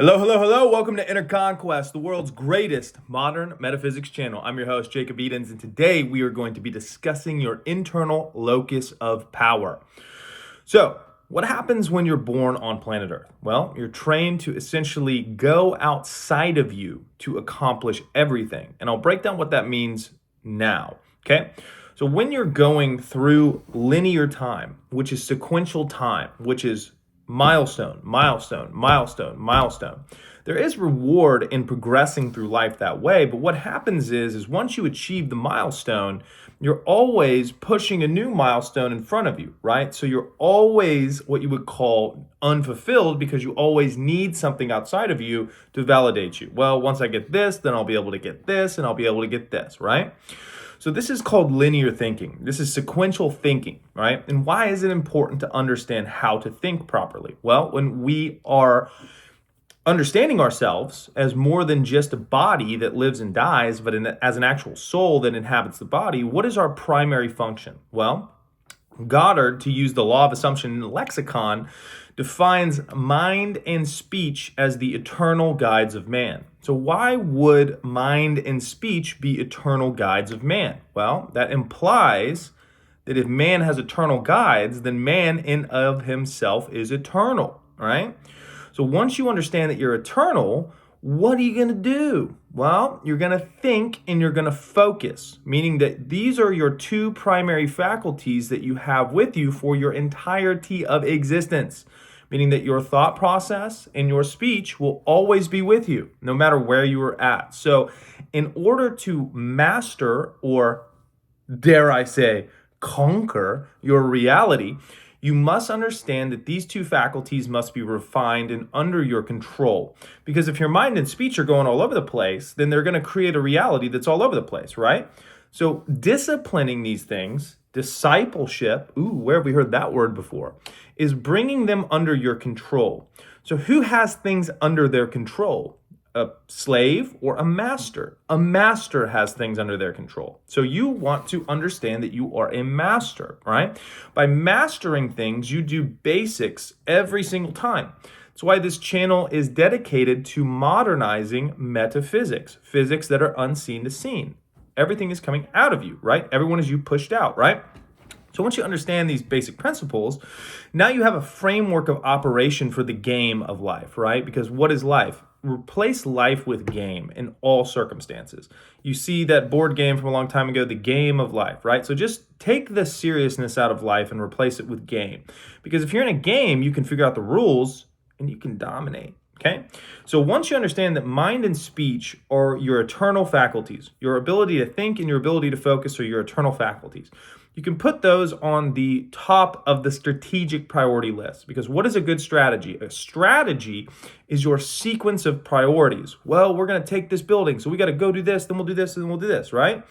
Hello, hello, hello. Welcome to Conquest, the world's greatest modern metaphysics channel. I'm your host, Jacob Edens, and today we are going to be discussing your internal locus of power. So, what happens when you're born on planet Earth? Well, you're trained to essentially go outside of you to accomplish everything. And I'll break down what that means now, okay? So, when you're going through linear time, which is sequential time, which is milestone, milestone, milestone, milestone. There is reward in progressing through life that way, but what happens is once you achieve the milestone, you're always pushing a new milestone in front of you, right? So you're always what you would call unfulfilled because you always need something outside of you to validate you. Well, once I get this, then I'll be able to get this, and I'll be able to get this, right? So this is called linear thinking. This is sequential thinking, right? And why is it important to understand how to think properly? Well, when we are understanding ourselves as more than just a body that lives and dies, but as an actual soul that inhabits the body, what is our primary function? Well, Goddard, to use the law of assumption in the lexicon, defines mind and speech as the eternal guides of man. So why would mind and speech be eternal guides of man? Well, that implies that if man has eternal guides, then man in of himself is eternal, right? So once you understand that you're eternal, what are you going to do? Well, you're going to think and you're going to focus, meaning that these are your two primary faculties that you have with you for your entirety of existence, meaning that your thought process and your speech will always be with you, no matter where you are at. So in order to master, or dare I say, conquer your reality, you must understand that these two faculties must be refined and under your control. Because if your mind and speech are going all over the place, then they're going to create a reality that's all over the place, right? So disciplining these things, discipleship, where have we heard that word before, is bringing them under your control. So who has things under their control? A slave or a master? A master has things under their control. So you want to understand that you are a master, right? By mastering things, you do basics every single time. That's why this channel is dedicated to modernizing metaphysics, physics that are unseen to seen. Everything is coming out of you, right? Everyone is you pushed out, right? So once you understand these basic principles, now you have a framework of operation for the game of life, right? Because what is life? Replace life with game in all circumstances. You see that board game from a long time ago, the game of life, right? So just take the seriousness out of life and replace it with game. Because if you're in a game, you can figure out the rules and you can dominate. Okay, so once you understand that mind and speech are your eternal faculties, your ability to think and your ability to focus are your eternal faculties, you can put those on the top of the strategic priority list. Because what is a good strategy? A strategy is your sequence of priorities. Well, we're going to take this building, so we got to go do this, then we'll do this, and then we'll do this, right?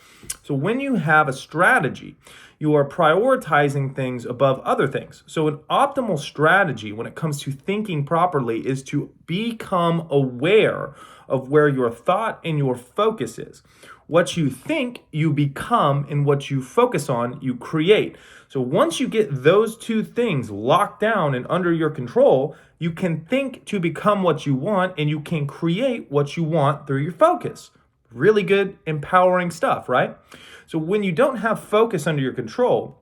So when you have a strategy, you are prioritizing things above other things. So an optimal strategy when it comes to thinking properly is to become aware of where your thought and your focus is. What you think, you become, and what you focus on, you create. So once you get those two things locked down and under your control, you can think to become what you want, and you can create what you want through your focus. Really good, empowering stuff, right? So when you don't have focus under your control,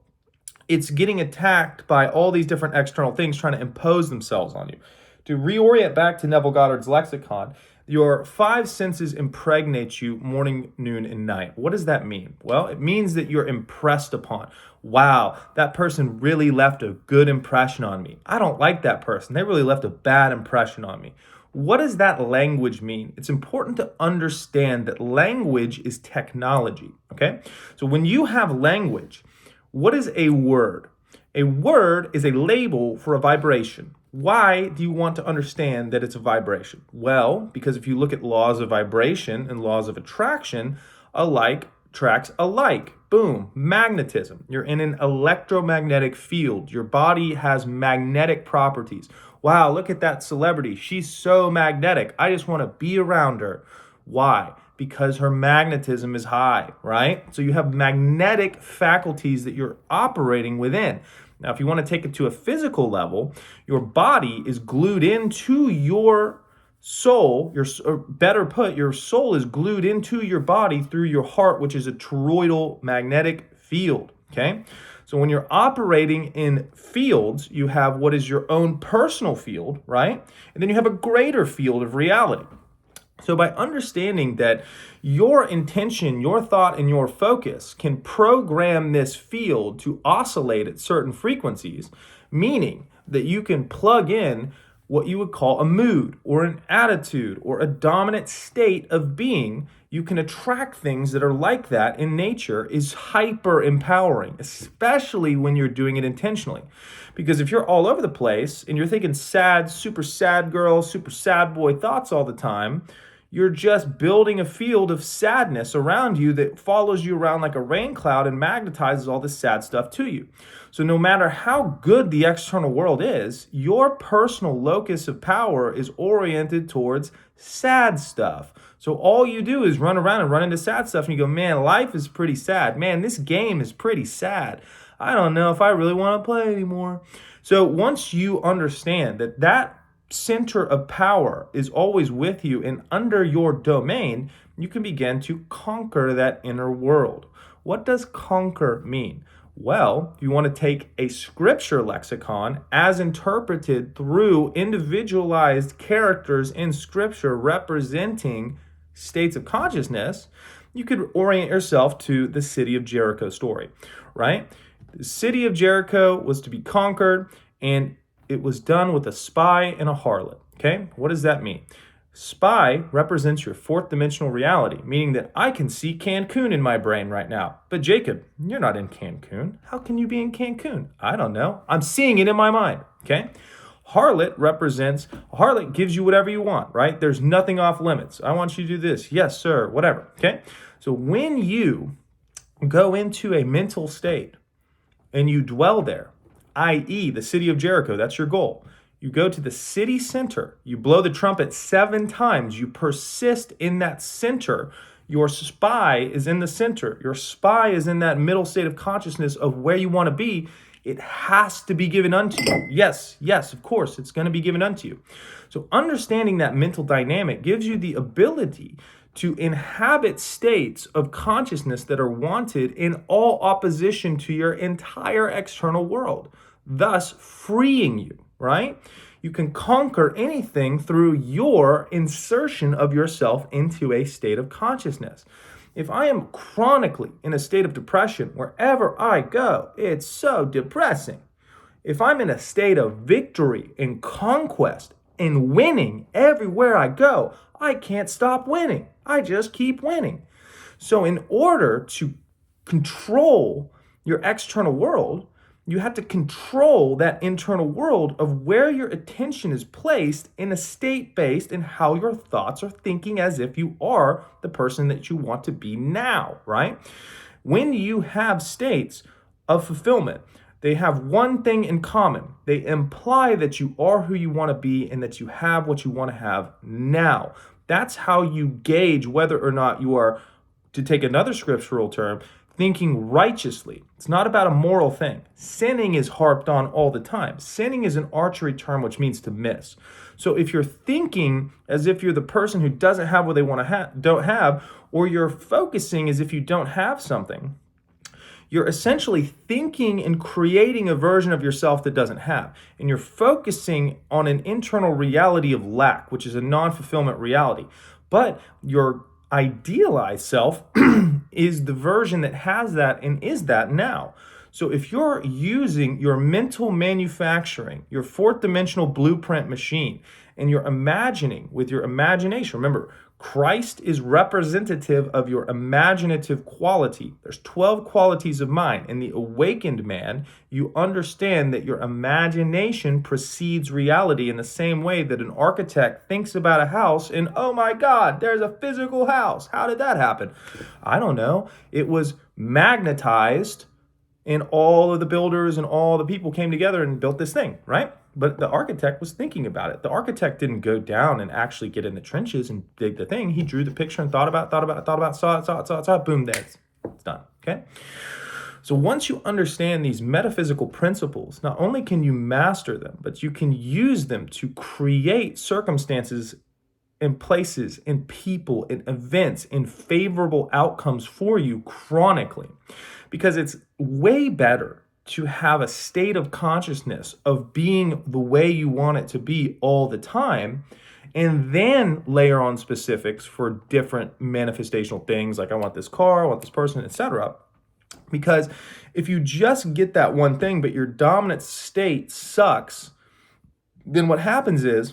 it's getting attacked by all these different external things trying to impose themselves on you. To reorient back to Neville Goddard's lexicon, your five senses impregnate you morning, noon, and night. What does that mean? Well, it means that you're impressed upon. Wow, that person really left a good impression on me. I don't like that person. They really left a bad impression on me. What does that language mean? It's important to understand that language is technology, okay? So when you have language, what is a word? A word is a label for a vibration. Why do you want to understand that it's a vibration? Well, because if you look at laws of vibration and laws of attraction, alike attracts alike. Boom, magnetism. You're in an electromagnetic field. Your body has magnetic properties. Wow, look at that celebrity. She's so magnetic. I just want to be around her. Why? Because her magnetism is high, right? So you have magnetic faculties that you're operating within. Now, if you want to take it to a physical level, your body is glued into your soul, or better put, your soul is glued into your body through your heart, which is a toroidal magnetic field, okay? So when you're operating in fields, you have what is your own personal field, right? And then you have a greater field of reality. So by understanding that your intention, your thought, and your focus can program this field to oscillate at certain frequencies, meaning that you can plug in what you would call a mood or an attitude or a dominant state of being, you can attract things that are like that in nature, is hyper empowering, especially when you're doing it intentionally. Because if you're all over the place and you're thinking sad, super sad girl, super sad boy thoughts all the time, you're just building a field of sadness around you that follows you around like a rain cloud and magnetizes all this sad stuff to you. So no matter how good the external world is, your personal locus of power is oriented towards sad stuff. So all you do is run around and run into sad stuff and you go, man, life is pretty sad. Man, this game is pretty sad. I don't know if I really want to play anymore. So once you understand that that center of power is always with you and under your domain, you can begin to conquer that inner world. What does conquer mean? Well, you want to take a scripture lexicon as interpreted through individualized characters in scripture representing states of consciousness. You could orient yourself to the city of Jericho story, right? The city of Jericho was to be conquered, and it was done with a spy and a harlot, okay? What does that mean? Spy represents your fourth dimensional reality, meaning that I can see Cancun in my brain right now. But Jacob, you're not in Cancun. How can you be in Cancun? I don't know. I'm seeing it in my mind, okay? Harlot gives you whatever you want, right? There's nothing off limits. I want you to do this. Yes, sir, whatever, okay? So when you go into a mental state and you dwell there, i.e. the city of Jericho, that's your goal. You go to the city center, you blow the trumpet 7 times, you persist in that center. Your spy is in the center. Your spy is in that middle state of consciousness of where you want to be. It has to be given unto you. Yes, of course, it's going to be given unto you. So understanding that mental dynamic gives you the ability to inhabit states of consciousness that are wanted in all opposition to your entire external world, thus freeing you, right? You can conquer anything through your insertion of yourself into a state of consciousness. If I am chronically in a state of depression, wherever I go, it's so depressing. If I'm in a state of victory and conquest and winning everywhere I go, I can't stop winning. I just keep winning. So in order to control your external world, you have to control that internal world of where your attention is placed in a state based in how your thoughts are thinking as if you are the person that you want to be now, right? When you have states of fulfillment, they have one thing in common. They imply that you are who you want to be and that you have what you want to have now. That's how you gauge whether or not you are, to take another scriptural term, thinking righteously. It's not about a moral thing. Sinning is harped on all the time. Sinning is an archery term which means to miss. So if you're thinking as if you're the person who doesn't have what they want to don't have, or you're focusing as if you don't have something, you're essentially thinking and creating a version of yourself that doesn't have. And you're focusing on an internal reality of lack, which is a non-fulfillment reality. But your idealized self is the version that has that and is that now. So if you're using your mental manufacturing, your fourth dimensional blueprint machine, and you're imagining with your imagination, remember, Christ is representative of your imaginative quality. There's 12 qualities of mind. In the awakened man, you understand that your imagination precedes reality in the same way that an architect thinks about a house and, oh my God, there's a physical house. How did that happen? I don't know. It was magnetized and all of the builders and all the people came together and built this thing, right? But the architect was thinking about it. The architect didn't go down and actually get in the trenches and dig the thing. He drew the picture and thought about, saw it, boom, there it's done, okay? So once you understand these metaphysical principles, not only can you master them, but you can use them to create circumstances in places, in people, in events, in favorable outcomes for you chronically. Because it's way better to have a state of consciousness of being the way you want it to be all the time, and then layer on specifics for different manifestational things like I want this car, I want this person, etc. Because if you just get that one thing, but your dominant state sucks, then what happens is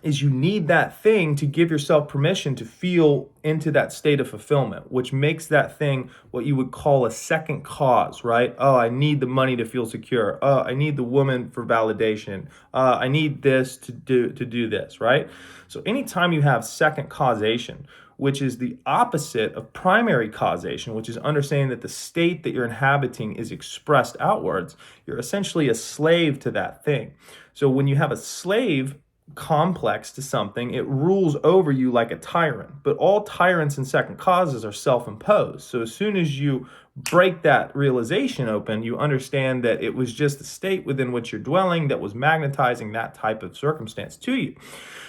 you need that thing to give yourself permission to feel into that state of fulfillment, which makes that thing what you would call a second cause, right? Oh, I need the money to feel secure. Oh, I need the woman for validation. I need this to do this, right? So anytime you have second causation, which is the opposite of primary causation, which is understanding that the state that you're inhabiting is expressed outwards, you're essentially a slave to that thing. So when you have a slave complex to something, it rules over you like a tyrant. But all tyrants and second causes are self-imposed. So as soon as you break that realization open, you understand that it was just the state within which you're dwelling that was magnetizing that type of circumstance to you.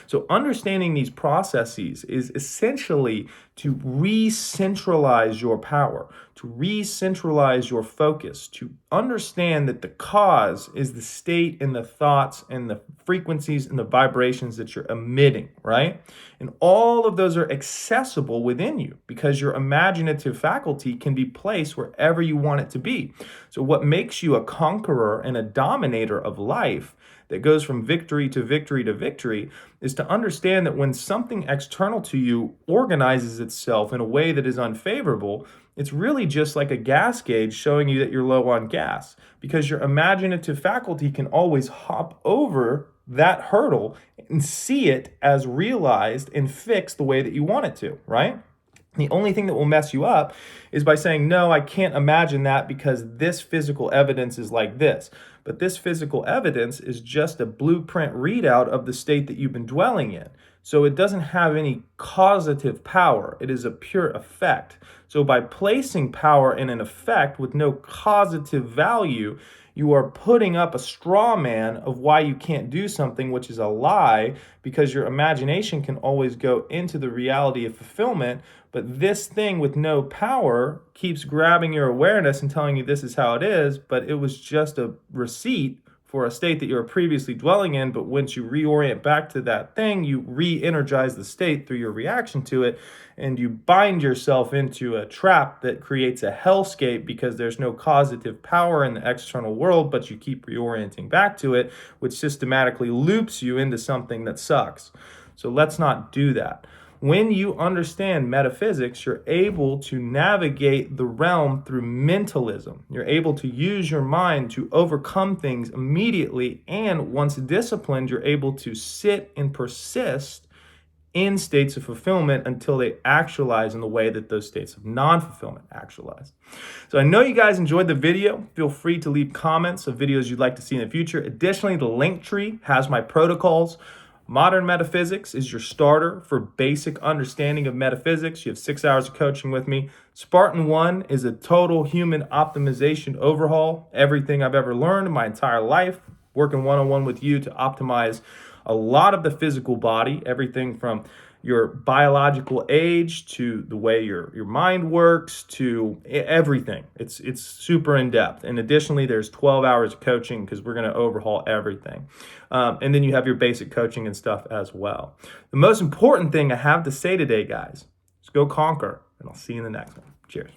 So understanding these processes is essentially to re-centralize your power, to re-centralize your focus, to understand that the cause is the state and the thoughts and the frequencies and the vibrations that you're emitting, right? And all of those are accessible within you because your imaginative faculty can be placed wherever you want it to be. So what makes you a conqueror and a dominator of life that goes from victory to victory to victory is to understand that when something external to you organizes itself in a way that is unfavorable, it's really just like a gas gauge showing you that you're low on gas, because your imaginative faculty can always hop over that hurdle and see it as realized and fixed the way that you want it to, right? The only thing that will mess you up is by saying, no, I can't imagine that because this physical evidence is like this. But this physical evidence is just a blueprint readout of the state that you've been dwelling in. So it doesn't have any causative power. It is a pure effect. So by placing power in an effect with no causative value, you are putting up a straw man of why you can't do something, which is a lie, because your imagination can always go into the reality of fulfillment. But this thing with no power keeps grabbing your awareness and telling you this is how it is, but it was just a receipt for a state that you were previously dwelling in. But once you reorient back to that thing, you re-energize the state through your reaction to it, and you bind yourself into a trap that creates a hellscape because there's no causative power in the external world, but you keep reorienting back to it, which systematically loops you into something that sucks. So let's not do that. When you understand metaphysics, you're able to navigate the realm through mentalism. You're able to use your mind to overcome things immediately, and once disciplined, you're able to sit and persist in states of fulfillment until they actualize in the way that those states of non-fulfillment actualize. So I know you guys enjoyed the video. Feel free to leave comments of videos you'd like to see in the future. Additionally, the link tree has my protocols. Modern Metaphysics is your starter for basic understanding of metaphysics. You have 6 hours of coaching with me. Spartan 1 is a total human optimization overhaul. Everything I've ever learned in my entire life, working one-on-one with you to optimize a lot of the physical body, everything from your biological age to the way your mind works to everything. It's super in depth. And additionally, there's 12 hours of coaching because we're going to overhaul everything. And then you have your basic coaching and stuff as well. The most important thing I have to say today, guys, is go conquer. And I'll see you in the next one. Cheers.